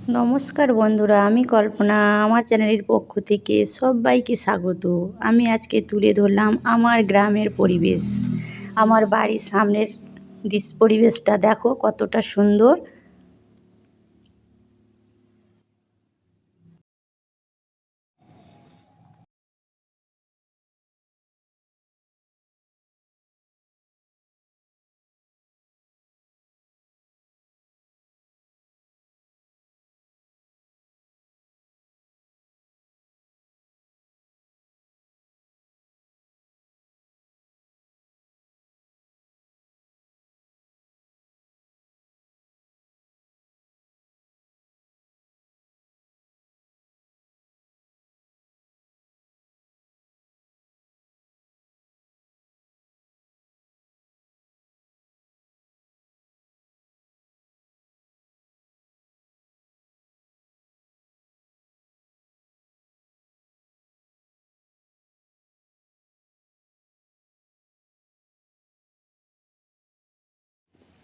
নমস্কার বন্ধুরা, আমি কল্পনা। আমার চ্যানেলের পক্ষ থেকে সবাইকে স্বাগত। আমি আজকে তুলে ধরলাম আমার গ্রামের পরিবেশ। আমার বাড়ির সামনের পরিবেশটা দেখো কতটা সুন্দর।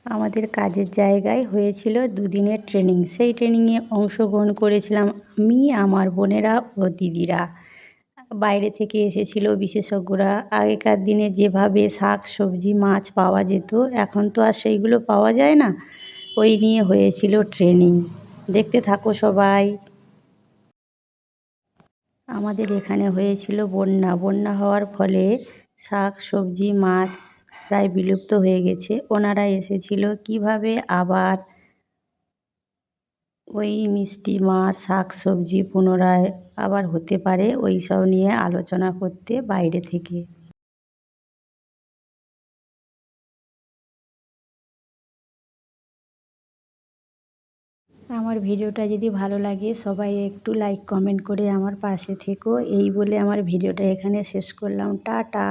আমাদের কাজের জায়গায় হয়েছিল দুদিনের ট্রেনিং। সেই ট্রেনিংয়ে অংশগ্রহণ করেছিলাম আমি, আমার বোনেরা ও দিদিরা। বাইরে থেকে এসেছিল বিশেষজ্ঞরা। আগেকার দিনে যেভাবে শাক সবজি মাছ পাওয়া যেত, এখন তো আর সেইগুলো পাওয়া যায় না। ওই নিয়ে হয়েছিল ট্রেনিং। দেখতে থাকো সবাই। আমাদের এখানে হয়েছিল বন্যা। বন্যা হওয়ার ফলে শাক সবজি মাছ প্রায় বিলুপ্ত হয়ে গেছে। ওনারা এসেছিল কিভাবে আবার ওই মিষ্টি মাছ শাক সবজি পুনরায় আবার হতে পারে, ওই সব নিয়ে আলোচনা করতে বাইরে থেকে। আমার ভিডিওটা যদি ভালো লাগে সবাই একটু লাইক কমেন্ট করে আমার পাশে থেকো। এই বলে আমার ভিডিওটা এখানে শেষ করলাম। টাটা।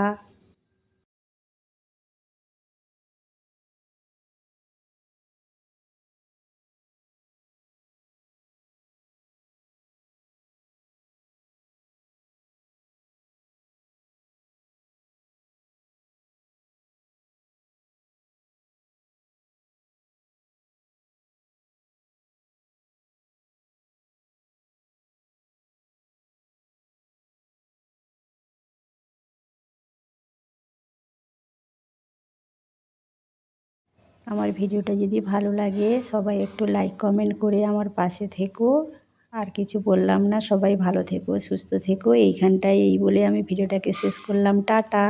আমার ভিডিওটা যদি ভালো লাগে সবাই একটু লাইক কমেন্ট করে আমার পাশে থেকো। আর কিছু বললাম না, সবাই ভালো থেকো সুস্থ থেকো। এইখানটায় এই বলে আমি ভিডিওটাকে শেষ করলাম। টাটা।